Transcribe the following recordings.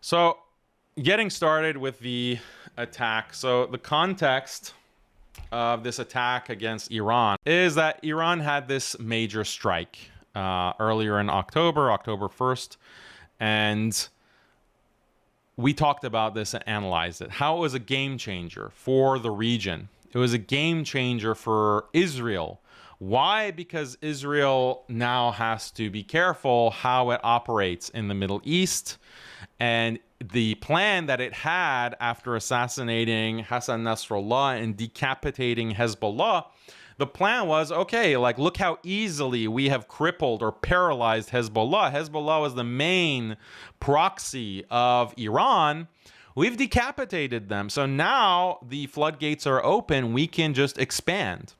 So, getting started with the attack. So, the context of this attack against Iran is that Iran had this major strike earlier in October, October 1st, and we talked about this and analyzed it. How it was a game changer for the region. It was a game changer for Israel. Why? Because Israel now has to be careful how it operates in the Middle East. And the plan that it had after assassinating Hassan Nasrallah and decapitating Hezbollah, the plan was, okay, like, look how easily we have crippled or paralyzed Hezbollah. Hezbollah was the main proxy of Iran. We've decapitated them. So now the floodgates are open. We can just expand.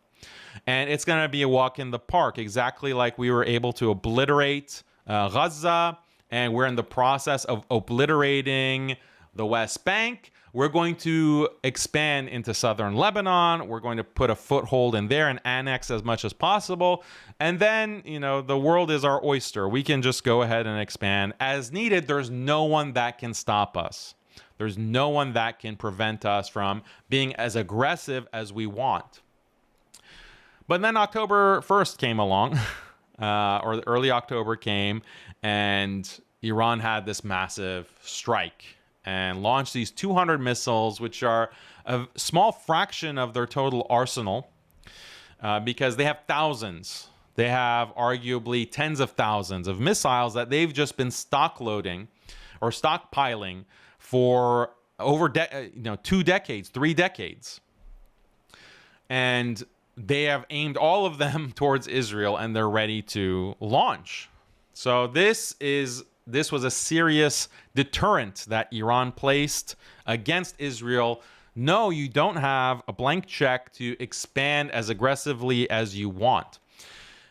And it's going to be a walk in the park, exactly like we were able to obliterate Gaza. And we're in the process of obliterating the West Bank. We're going to expand into southern Lebanon. We're going to put a foothold in there and annex as much as possible. And then, you know, the world is our oyster. We can just go ahead and expand as needed. There's no one that can stop us. There's no one that can prevent us from being as aggressive as we want. But then October 1st came along, or early October came, and Iran had this massive strike and launched these 200 missiles, which are a small fraction of their total arsenal, because they have thousands. They have arguably tens of thousands of missiles that they've just been stockloading or stockpiling for over 2 decades, 3 decades. And they have aimed all of them towards Israel, and they're ready to launch. So this was a serious deterrent that Iran placed against Israel. No, you don't have a blank check to expand as aggressively as you want.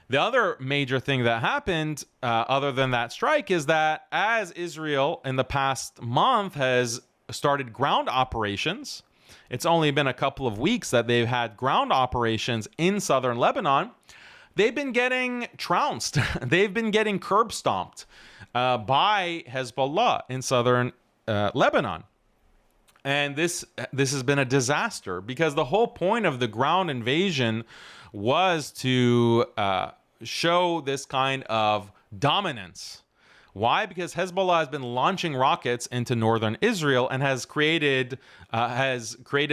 The other major thing that happened, other than that strike, is that as Israel in the past month has started ground operations, it's only been a couple of weeks that they've had ground operations in southern Lebanon. They've been getting trounced. They've been getting curb stomped by Hezbollah in southern Lebanon. And this has been a disaster, because the whole point of the ground invasion was to show this kind of dominance. Why? Because Hezbollah has been launching rockets into northern Israel and has created a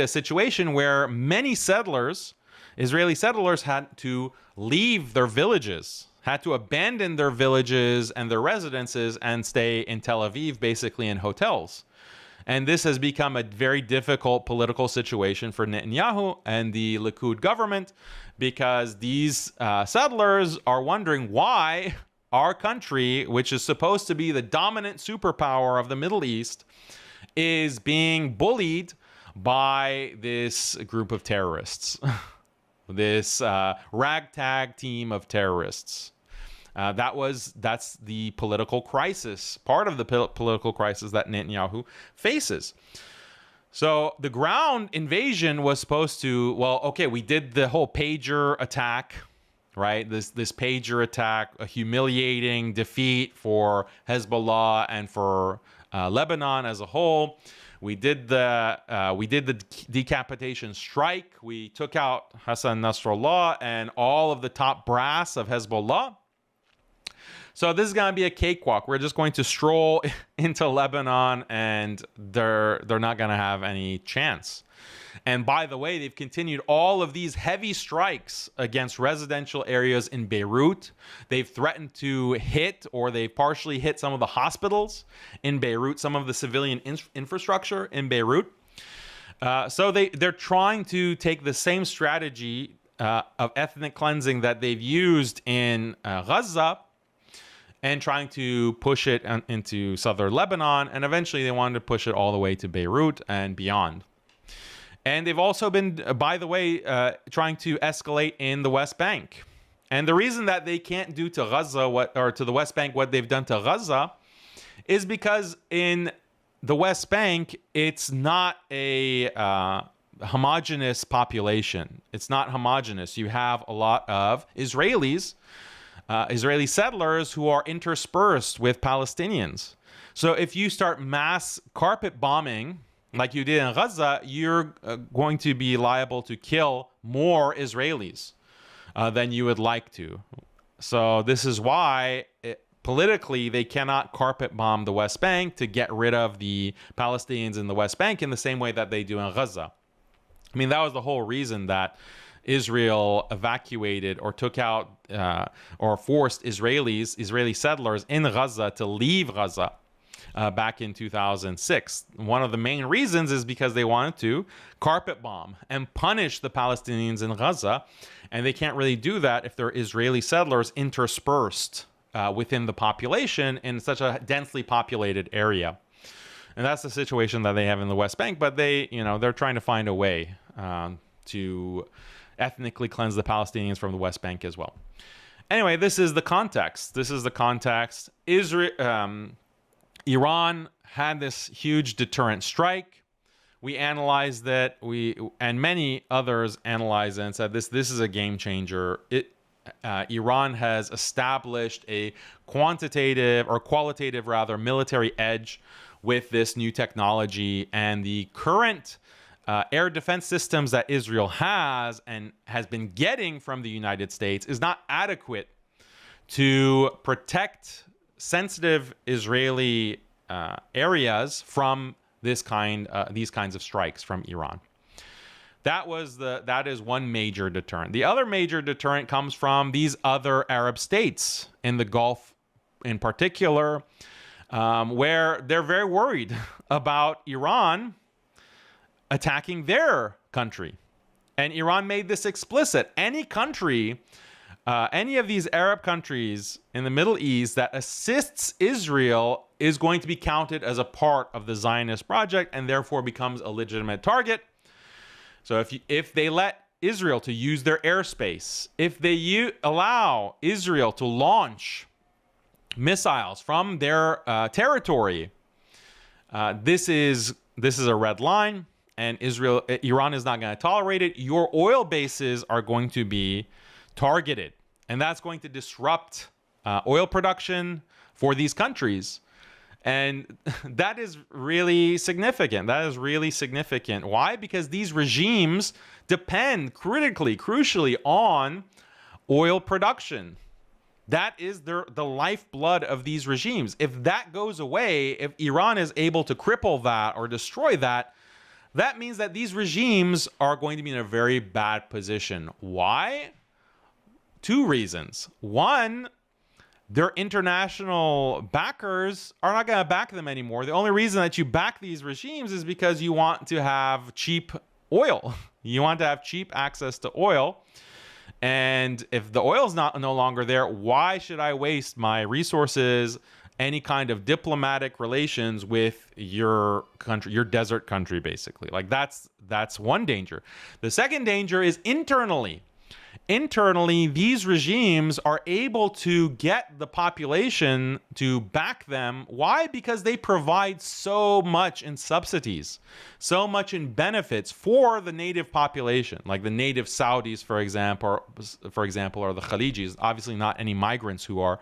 situation where many settlers, Israeli settlers, had to leave their villages, had to abandon their villages and their residences and stay in Tel Aviv, basically in hotels. And this has become a very difficult political situation for Netanyahu and the Likud government, because these settlers are wondering why our country, which is supposed to be the dominant superpower of the Middle East, is being bullied by this group of terrorists, this ragtag team of terrorists. That's the political crisis, part of the political crisis that Netanyahu faces. So the ground invasion was supposed to, well, okay, we did the whole pager attack, right? This pager attack, a humiliating defeat for Hezbollah and for Lebanon as a whole. We did the decapitation strike. We took out Hassan Nasrallah and all of the top brass of Hezbollah. So this is going to be a cakewalk. We're just going to stroll into Lebanon, and they're not going to have any chance. And by the way, they've continued all of these heavy strikes against residential areas in Beirut. They've threatened to hit, or they've partially hit, some of the hospitals in Beirut, some of the civilian infrastructure in Beirut. So they're trying to take the same strategy of ethnic cleansing that they've used in Gaza, and trying to push it into southern Lebanon. And eventually they wanted to push it all the way to Beirut and beyond. And they've also been, by the way, trying to escalate in the West Bank. And the reason that they can't do to Gaza or to the West Bank what they've done to Gaza is because in the West Bank, it's not a homogenous population. It's not homogenous. You have a lot of Israeli settlers who are interspersed with Palestinians. So if you start mass carpet bombing like you did in Gaza, you're going to be liable to kill more Israelis than you would like to. So this is why politically they cannot carpet bomb the West Bank to get rid of the Palestinians in the West Bank in the same way that they do in Gaza. I mean, that was the whole reason that Israel evacuated or took out or forced Israeli settlers in Gaza to leave Gaza back in 2006. One of the main reasons is because they wanted to carpet bomb and punish the Palestinians in Gaza. And they can't really do that if there are Israeli settlers interspersed within the population in such a densely populated area. And that's the situation that they have in the West Bank. But they're trying to find a way to ethnically cleanse the Palestinians from the West Bank as well. Anyway, this is the context. Iran had this huge deterrent strike. We analyzed it. And many others analyzed it and said this is a game changer. Iran has established a qualitative military edge with this new technology, and the current air defense systems that Israel has and has been getting from the United States is not adequate to protect sensitive Israeli areas from these kinds of strikes from Iran. That is one major deterrent. The other major deterrent comes from these other Arab states in the Gulf, in particular, where they're very worried about Iran attacking their country. And Iran made this explicit. Any country, any of these Arab countries in the Middle East that assists Israel is going to be counted as a part of the Zionist project and therefore becomes a legitimate target. So if they let Israel to use their airspace, if they allow Israel to launch missiles from their territory, this is a red line, and Iran is not going to tolerate it. Your oil bases are going to be targeted, and that's going to disrupt oil production for these countries. And that is really significant. Why? Because these regimes depend crucially on oil production. That is the lifeblood of these regimes. If that goes away, if Iran is able to cripple that or destroy that, that means that these regimes are going to be in a very bad position. Why? Two reasons. One, their international backers are not going to back them anymore. The only reason that you back these regimes is because you want to have cheap oil. You want to have cheap access to oil. And if the oil is no longer there, why should I waste my resources, any kind of diplomatic relations with your country, your desert country, basically? Like that's one danger. The second danger is internally. Internally, these regimes are able to get the population to back them. Why? Because they provide so much in subsidies, so much in benefits for the native population, like the native Saudis, for example, or the Khalijis. Obviously, not any migrants who are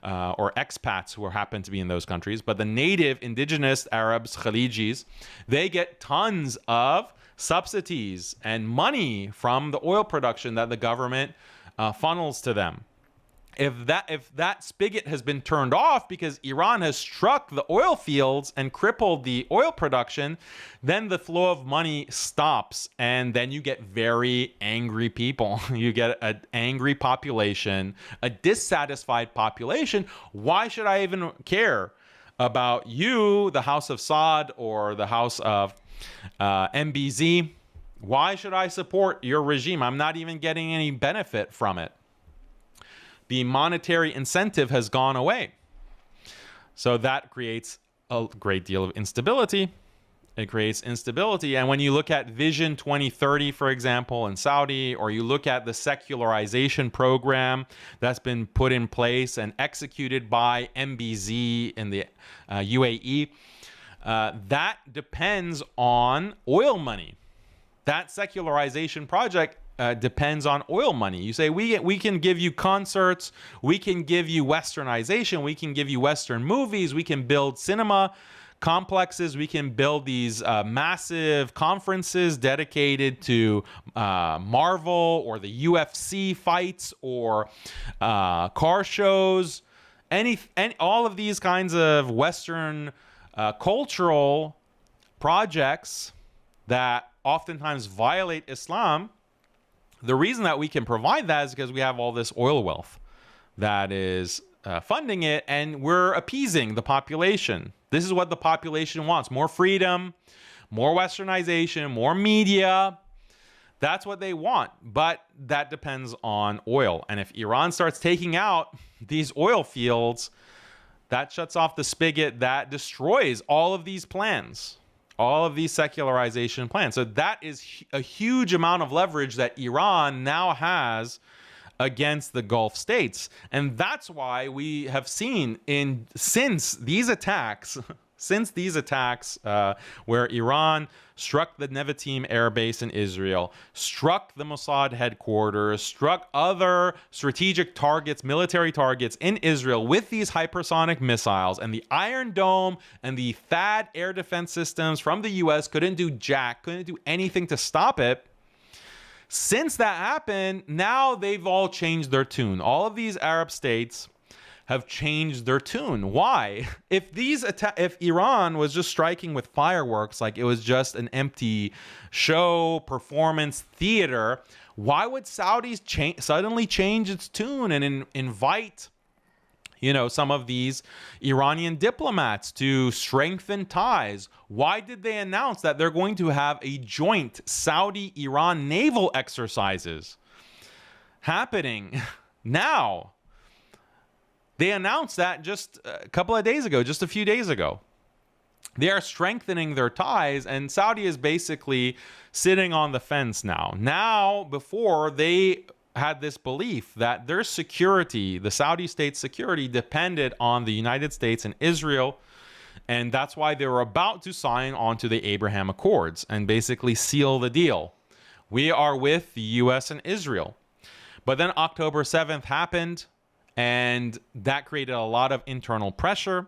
or expats who happen to be in those countries, but the native indigenous Arabs, Khalijis, they get tons of subsidies and money from the oil production that the government funnels to them. If that spigot has been turned off because Iran has struck the oil fields and crippled the oil production, then the flow of money stops, and then you get very angry people. You get an angry population, a dissatisfied population. Why should I even care about you, the House of Saud or the House of MBZ? Why should I support your regime? I'm not even getting any benefit from it. The monetary incentive has gone away. So that creates a great deal of instability. It creates instability. And when you look at Vision 2030, for example, in Saudi, or you look at the secularization program that's been put in place and executed by MBZ in the UAE, that depends on oil money. That secularization project depends on oil money. You say, we can give you concerts, we can give you westernization, we can give you Western movies, we can build cinema complexes, we can build these massive conferences dedicated to Marvel or the UFC fights or car shows, all of these kinds of Western cultural projects that oftentimes violate Islam. The reason that we can provide that is because we have all this oil wealth that is funding it, and we're appeasing the population. This is what the population wants: more freedom, more westernization, more media. That's what they want, but that depends on oil. And if Iran starts taking out these oil fields, that shuts off the spigot, that destroys all of these plans, all of these secularization plans. So that is a huge amount of leverage that Iran now has against the Gulf states. And that's why we have seen since these attacks where Iran struck the Nevatim air base in Israel, struck the Mossad headquarters, struck other strategic targets, military targets in Israel with these hypersonic missiles, and the Iron Dome and the THAAD air defense systems from the US couldn't do anything to stop it. Since that happened, now they've all changed their tune. All of these Arab states have changed their tune. Why? If Iran was just striking with fireworks, like it was just an empty show, performance, theater, why would Saudis suddenly change its tune and invite some of these Iranian diplomats to strengthen ties? Why did they announce that they're going to have a joint Saudi-Iran naval exercises happening now? They announced that just a couple of days ago, just a few days ago. They are strengthening their ties, and Saudi is basically sitting on the fence now. Before they had this belief that their security, the Saudi state's security, depended on the United States and Israel, and that's why they were about to sign onto the Abraham Accords and basically seal the deal. We are with the US and Israel. But then October 7th happened, and that created a lot of internal pressure.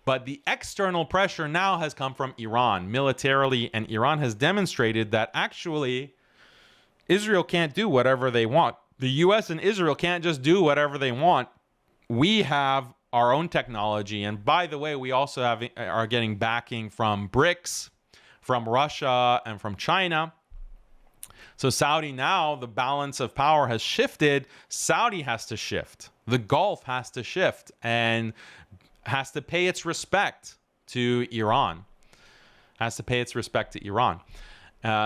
But the external pressure now has come from Iran militarily, and Iran has demonstrated that actually Israel can't do whatever they want. The US and Israel can't just do whatever they want. We have our own technology. And by the way, we also are getting backing from BRICS, from Russia, and from China. So Saudi now, the balance of power has shifted. Saudi has to shift. The Gulf has to shift and has to pay its respect to Iran.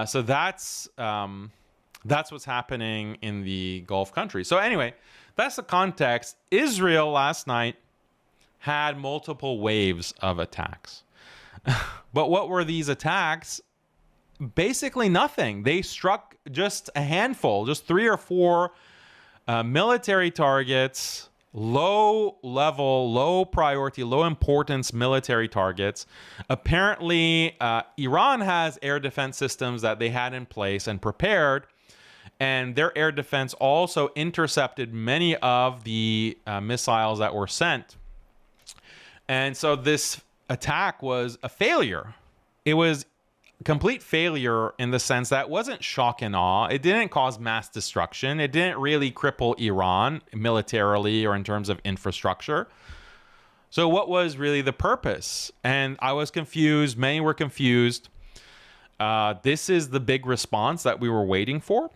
So that's what's happening in the Gulf countries. So anyway, that's the context. Israel last night had multiple waves of attacks. But what were these attacks? Basically nothing. They struck just a handful, just 3 or 4 military targets, low level, low priority, low importance military targets. Apparently, Iran has air defense systems that they had in place and prepared, and their air defense also intercepted many of the missiles that were sent. And so this attack was a failure. It was complete failure in the sense that it wasn't shock and awe. It didn't cause mass destruction. It didn't really cripple Iran militarily or in terms of infrastructure. So what was really the purpose? And I was confused. Many were confused. This is the big response that we were waiting for.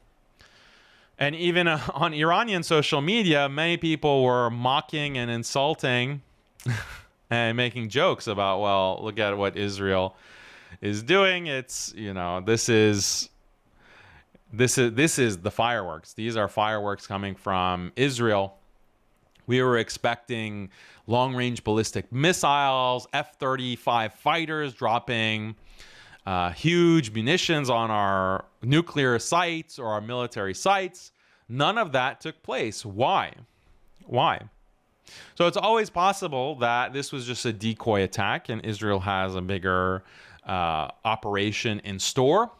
And even on Iranian social media, many people were mocking and insulting and making jokes about, well, look at what Israel is doing. It's, this is the fireworks. These are fireworks coming from Israel. We were expecting long-range ballistic missiles, F-35 fighters dropping huge munitions on our nuclear sites or our military sites. None of that took place. Why? So it's always possible that this was just a decoy attack and Israel has a bigger operation in store.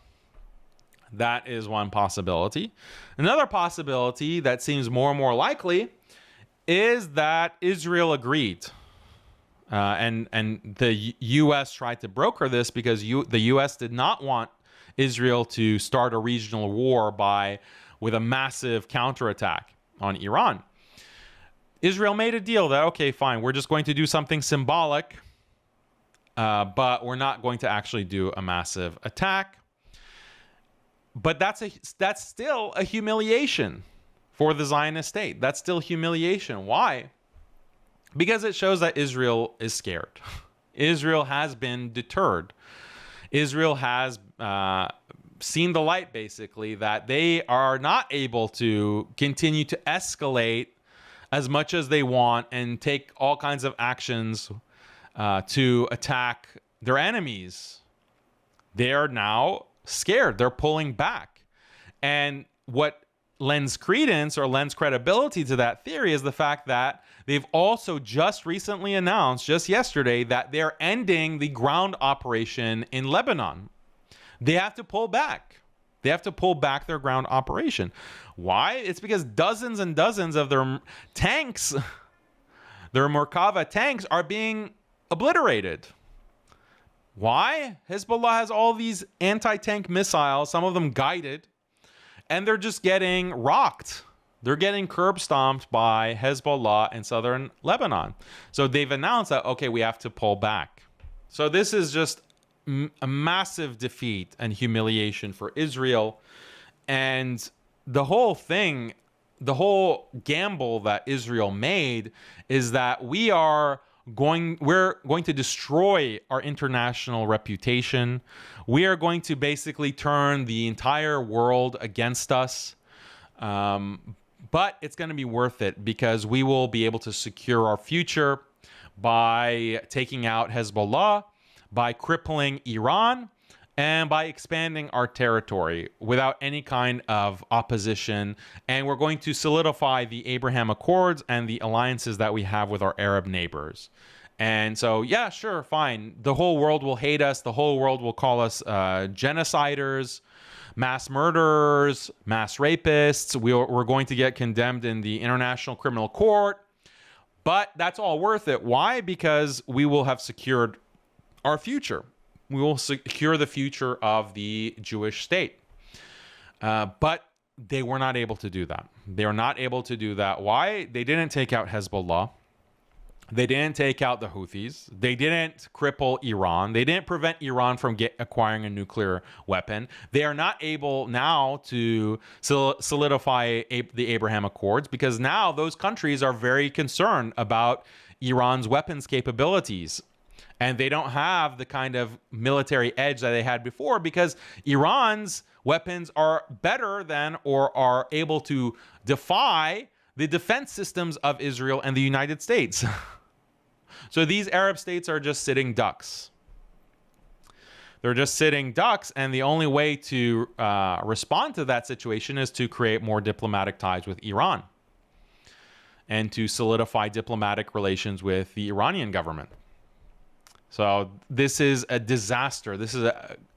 That is one possibility. Another possibility that seems more and more likely is that Israel agreed. And the U.S. tried to broker this because the U.S. did not want Israel to start a regional war with a massive counterattack on Iran. Israel made a deal that, okay, fine, we're just going to do something symbolic, but we're not going to actually do a massive attack. But that's still a humiliation for the Zionist state. That's still humiliation. Why? Because it shows that Israel is scared. Israel has been deterred. Israel has seen the light, basically, that they are not able to continue to escalate as much as they want and take all kinds of actions to attack their enemies. They are now scared. They're pulling back. And what lends credence or lends credibility to that theory is the fact that they've also just recently announced, just yesterday, that they're ending the ground operation in Lebanon. They have to pull back. They have to pull back their ground operation. Why? It's because dozens and dozens of their tanks, their Merkava tanks, are being obliterated. Why? Hezbollah has all these anti-tank missiles, some of them guided, and they're just getting rocked. They're getting curb stomped by Hezbollah in southern Lebanon. So they've announced that, okay, we have to pull back. So this is just a massive defeat and humiliation for Israel. And the whole thing, the whole gamble that Israel made is that we're going to destroy our international reputation. We are going to basically turn the entire world against us. But it's going to be worth it because we will be able to secure our future by taking out Hezbollah, by crippling Iran, and by expanding our territory without any kind of opposition. And we're going to solidify the Abraham Accords and the alliances that we have with our Arab neighbors. And so, yeah, sure, fine. The whole world will hate us. The whole world will call us genociders, mass murderers, mass rapists. We're going to get condemned in the International Criminal Court. But that's all worth it. Why? Because we will have secured our future. We will secure the future of the Jewish state. But they were not able to do that. They are not able to do that. Why? They didn't take out Hezbollah. They didn't take out the Houthis. They didn't cripple Iran. They didn't prevent Iran from acquiring a nuclear weapon. They are not able now to solidify the Abraham Accords because now those countries are very concerned about Iran's weapons capabilities. And they don't have the kind of military edge that they had before because Iran's weapons are better than or are able to defy the defense systems of Israel and the United States. So these Arab states are just sitting ducks. They're just sitting ducks, and the only way to respond to that situation is to create more diplomatic ties with Iran and to solidify diplomatic relations with the Iranian government. So this is a disaster. This is an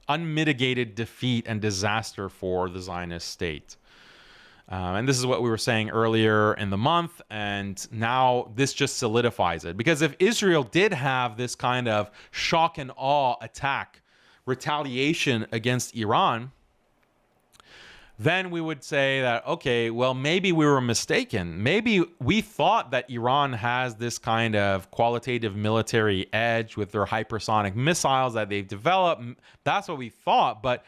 unmitigated defeat and disaster for the Zionist state. And this is what we were saying earlier in the month. And now this just solidifies it. Because if Israel did have this kind of shock and awe attack, retaliation against Iran, then we would say that, okay, well, maybe we were mistaken. Maybe we thought that Iran has this kind of qualitative military edge with their hypersonic missiles that they've developed. That's what we thought. But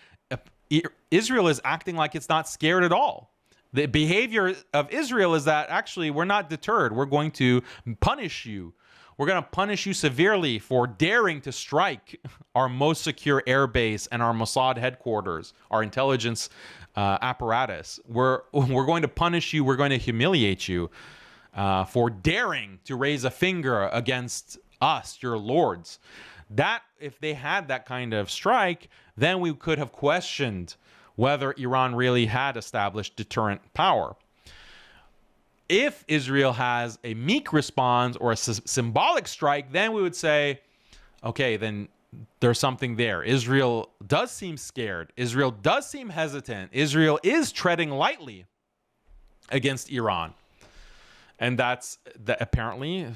Israel is acting like it's not scared at all. The behavior of Israel is that actually we're not deterred. We're going to punish you. We're going to punish you severely for daring to strike our most secure air base and our Mossad headquarters, our intelligence apparatus. We're going to punish you. We're going to humiliate you for daring to raise a finger against us, your lords. That, if they had that kind of strike, then we could have questioned whether Iran really had established deterrent power. If Israel has a meek response or a symbolic strike, then we would say, okay, then there's something there. Israel does seem scared. Israel does seem hesitant. Israel is treading lightly against Iran. And that's apparently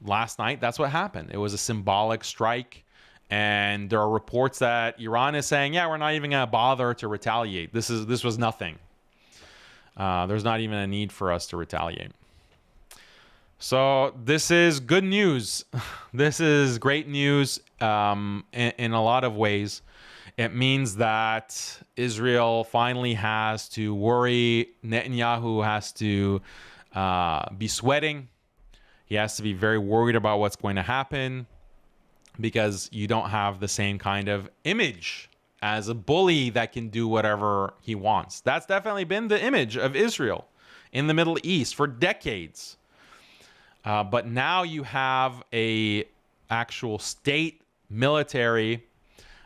last night, that's what happened. It was a symbolic strike. And there are reports that Iran is saying, yeah, we're not even going to bother to retaliate. This was nothing. There's not even a need for us to retaliate. So this is good news. This is great news in a lot of ways. It means that Israel finally has to worry. Netanyahu has to be sweating. He has to be very worried about what's going to happen, because you don't have the same kind of image as a bully that can do whatever he wants. That's definitely been the image of Israel in the Middle East for decades. But now you have a actual state military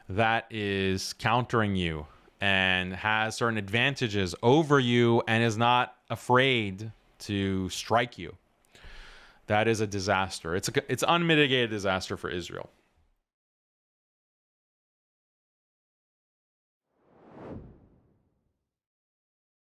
that is countering you and has certain advantages over you and is not afraid to strike you. That is a disaster. It's unmitigated disaster for Israel.